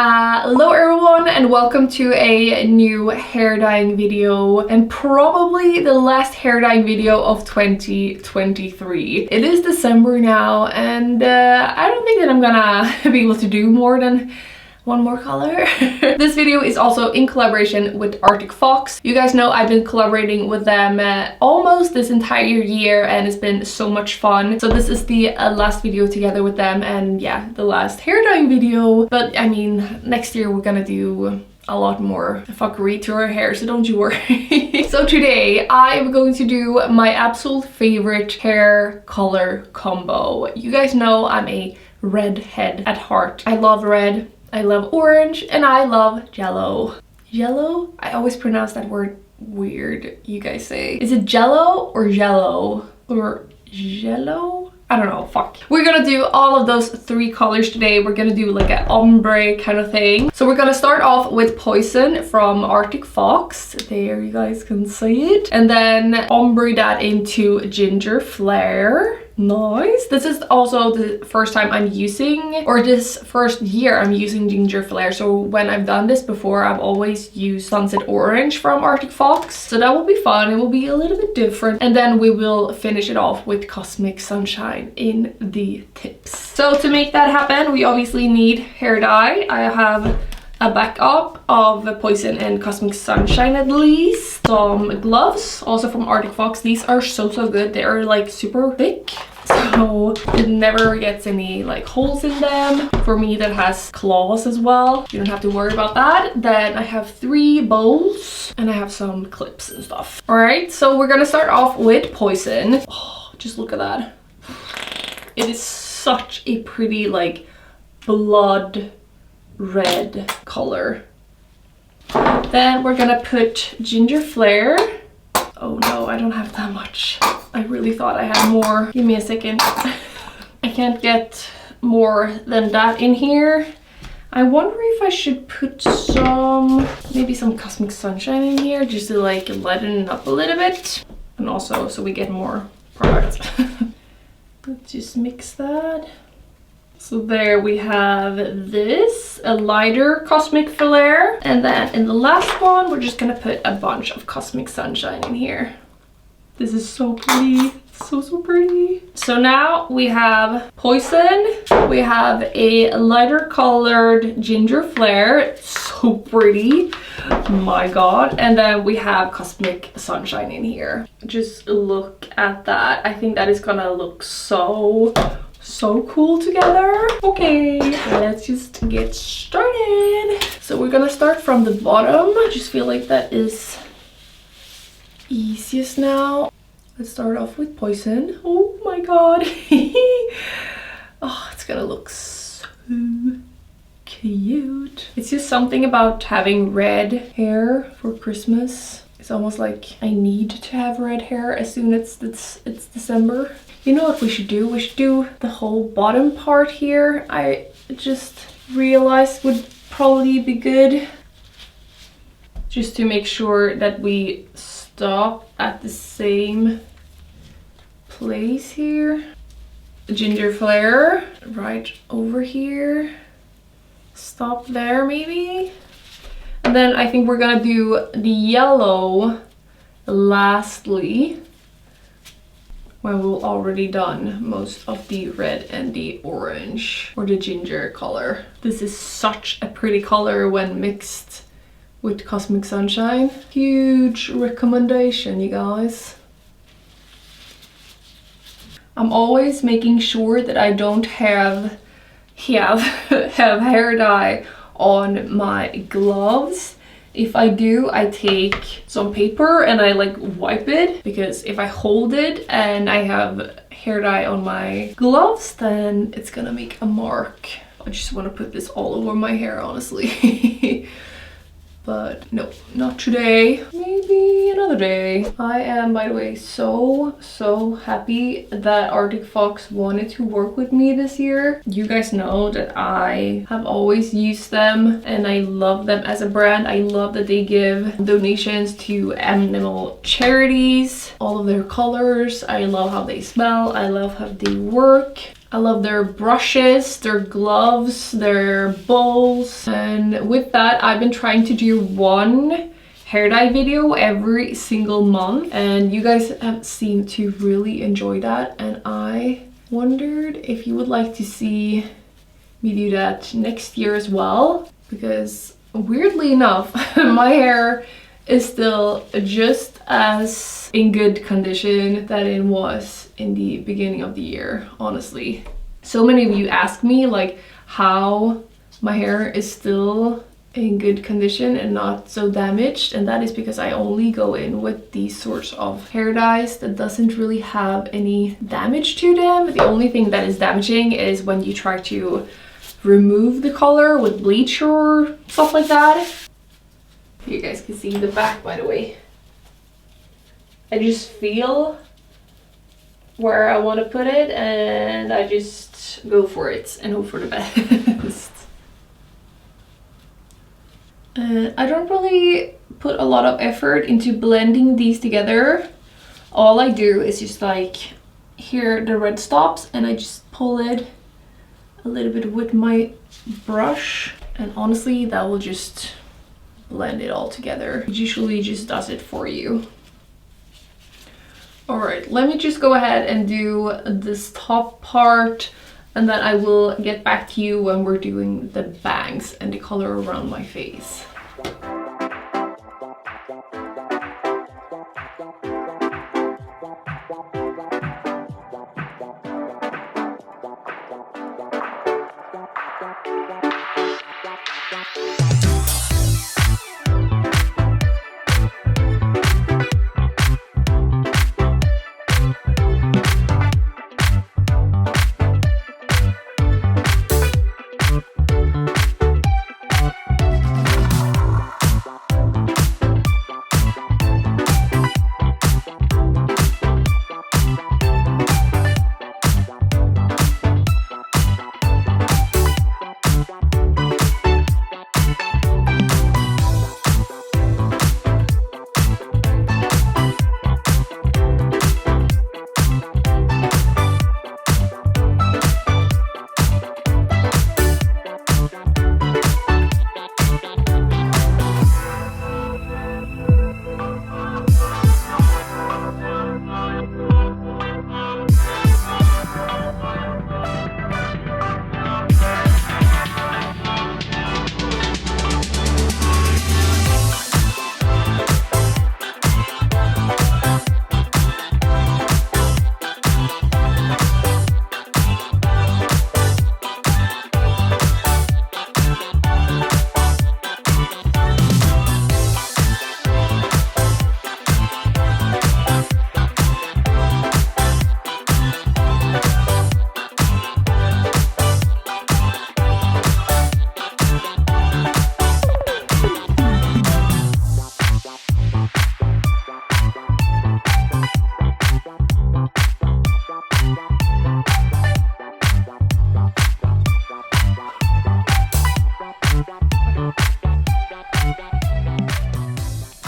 Hello everyone and welcome to a new hair dyeing video, and probably the last hair dyeing video of 2023. It is December now and I don't think that I'm gonna be able to do more than one more color. This video is also in collaboration with Arctic Fox. You guys know I've been collaborating with them almost this entire year and it's been so much fun. So this is the last video together with them, and yeah, the last hair dyeing video. But I mean, next year we're gonna do a lot more fuckery to our hair, so don't you worry. So today I am going to do my absolute favorite hair color combo. You guys know I'm a redhead at heart. I love red, I love orange, and I love yellow. Yellow? I always pronounce that word weird. You guys say, is it jello or jello? Or jello? I don't know, fuck. We're gonna do all of those three colors today. We're gonna do like an ombre kind of thing. So we're gonna start off with Poison from Arctic Fox. There, you guys can see it. And then ombre that into Ginger Flare. Nice. This is also the first time I'm using, or this first year I'm using Ginger Flare. So when I've done this before, I've always used Sunset Orange from Arctic Fox. So that will be fun. It will be a little bit different. And then we will finish it off with Cosmic Sunshine in the tips. So to make that happen, we obviously need hair dye. I have a backup of Poison and Cosmic Sunshine at least. Some gloves, also from Arctic Fox. These are so good. They are like super thick, so it never gets any like holes in them. For me, that has claws as well. You don't have to worry about that. Then I have 3 bowls and I have some clips and stuff. All right, so we're gonna start off with Poison. Oh, just look at that. It is such a pretty like blood red color. Then we're gonna put Ginger Flare. Oh no, I don't have that much. I really thought I had more. Give me a second. I can't get more than that in here. I wonder if I should put maybe some Cosmic Sunshine in here just to like lighten it up a little bit, and also so we get more product. Let's just mix that. So there we have this, a lighter Cosmic Flare. And then in the last one, we're just gonna put a bunch of Cosmic Sunshine in here. This is so pretty, so pretty. So now we have Poison, we have a lighter colored Ginger Flare, it's so pretty, my god. And then we have Cosmic Sunshine in here. Just look at that. I think that is gonna look so cool together. Okay, let's just get started. So we're gonna start from the bottom. I just feel like that is easiest now. Let's start off with Poison. Oh my god. Oh, it's gonna look so cute. It's just something about having red hair for Christmas. It's almost like I need to have red hair as soon as it's December. You know what we should do? We should do the whole bottom part here. I just realized would probably be good. Just to make sure that we stop at the same place here. Ginger Flare right over here. Stop there maybe. And then I think we're gonna do the yellow lastly, when we've already done most of the red and the orange or the ginger color. This is such a pretty color when mixed with Cosmic Sunshine. Huge recommendation, you guys. I'm always making sure that I don't have hair dye on my gloves. If I do, I take some paper and I like wipe it, because if I hold it and I have hair dye on my gloves, then it's gonna make a mark. I just want to put this all over my hair, honestly. But no, not today. Maybe another day. I am, by the way, so happy that Arctic Fox wanted to work with me this year. You guys know that I have always used them and I love them as a brand. I love that they give donations to animal charities. All of their colors. I love how they smell. I love how they work. I love their brushes, their gloves, their bowls. And with that, I've been trying to do one hair dye video every single month. And you guys have seemed to really enjoy that. And I wondered if you would like to see me do that next year as well. Because weirdly enough, my hair is still just as in good condition that it was in the beginning of the year, honestly. So many of you ask me like how my hair is still in good condition and not so damaged, and that is because I only go in with these sorts of hair dyes that doesn't really have any damage to them. The only thing that is damaging is when you try to remove the color with bleach or stuff like that. You guys can see the back, by the way. I just feel where I want to put it and I just go for it and hope for the best. I don't really put a lot of effort into blending these together. All I do is just like here the red stops and I just pull it a little bit with my brush, and honestly that will just blend it all together. It usually just does it for you. All right, let me just go ahead and do this top part, and then I will get back to you when we're doing the bangs and the color around my face.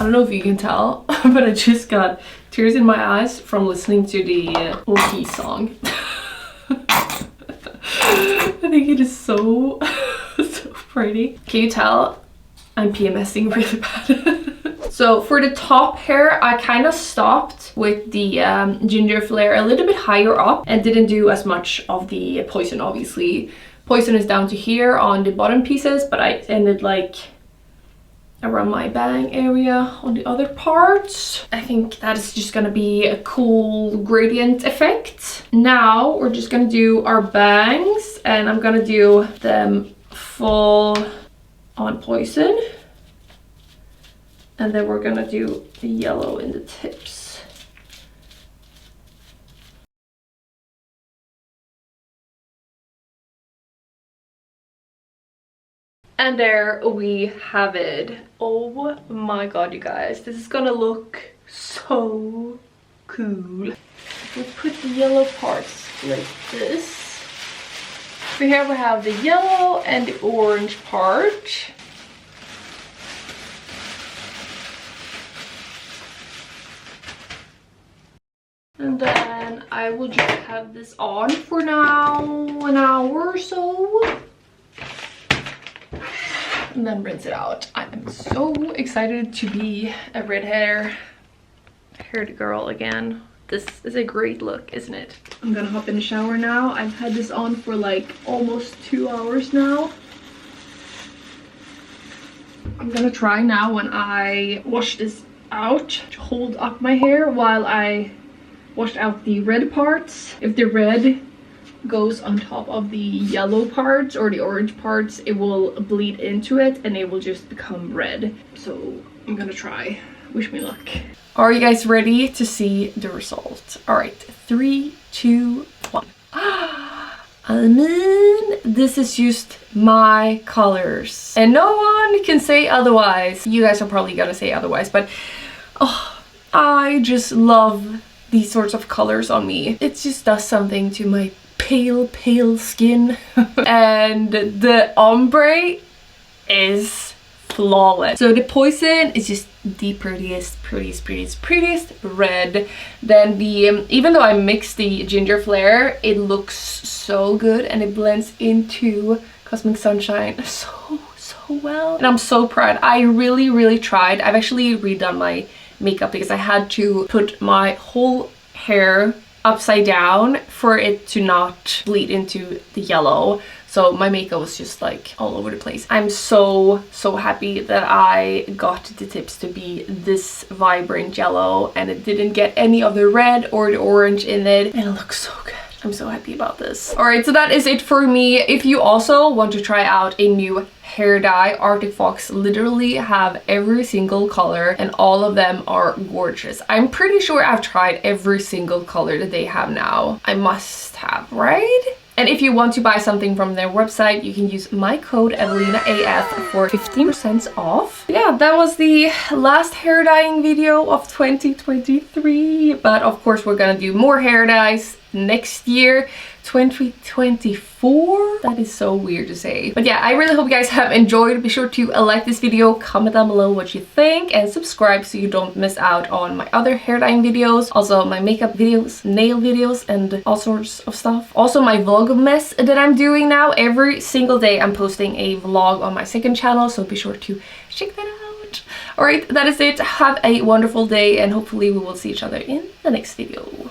I don't know if you can tell, but I just got tears in my eyes from listening to the Loki song. I think it is so, so pretty. Can you tell I'm PMSing really bad? So for the top hair, I kind of stopped with the ginger flare a little bit higher up and didn't do as much of the poison, obviously. Poison is down to here on the bottom pieces, but I ended like around my bang area on the other parts. I think that is just gonna be a cool gradient effect. Now we're just gonna do our bangs, and I'm gonna do them full on poison, and then we're gonna do the yellow in the tips. And there we have it. Oh my god, you guys, this is gonna look so cool. We put the yellow parts like this. So here we have the yellow and the orange part. And then and I will just have this on for now an hour or so. And then rinse it out. I am so excited to be a haired girl again. This is a great look, isn't it? I'm gonna hop in the shower now. I've had this on for like almost 2 hours now. I'm gonna try now when I wash this out to hold up my hair while I wash out the red parts. If the red goes on top of the yellow parts or the orange parts, it will bleed into it and it will just become red. So I'm gonna try. Wish me luck. Are you guys ready to see the result? All right, 3, 2, 1. I mean, this is just my colors and no one can say otherwise. You guys are probably gonna say otherwise, but oh, I just love these sorts of colors on me. It just does something to my pale skin. And the ombre is flawless. So the poison is just the prettiest red. Then the even though I mixed the ginger flare, it looks so good and it blends into Cosmic Sunshine so well. And I'm so proud. I really tried. I've actually redone my makeup because I had to put my whole hair upside down for it to not bleed into the yellow. So my makeup was just like all over the place. I'm so happy that I got the tips to be this vibrant yellow and it didn't get any of the red or the orange in it. And it looks so good. I'm so happy about this. Alright, so that is it for me. If you also want to try out a new hair dye, Arctic Fox literally have every single color and all of them are gorgeous. I'm pretty sure I've tried every single color that they have now. I must have, right? And if you want to buy something from their website, you can use my code EvelinaAF for 15% off. Yeah, that was the last hair dyeing video of 2023. But of course, we're gonna do more hair dyes next year, 2024. That is so weird to say. But yeah, I really hope you guys have enjoyed. Be sure to like this video, comment down below what you think, and subscribe so you don't miss out on my other hair dyeing videos, also my makeup videos, nail videos, and all sorts of stuff. Also my vlogmas that I'm doing now. Every single day I'm posting a vlog on my second channel, so be sure to check that out. Alright, that is it. Have a wonderful day and hopefully we will see each other in the next video.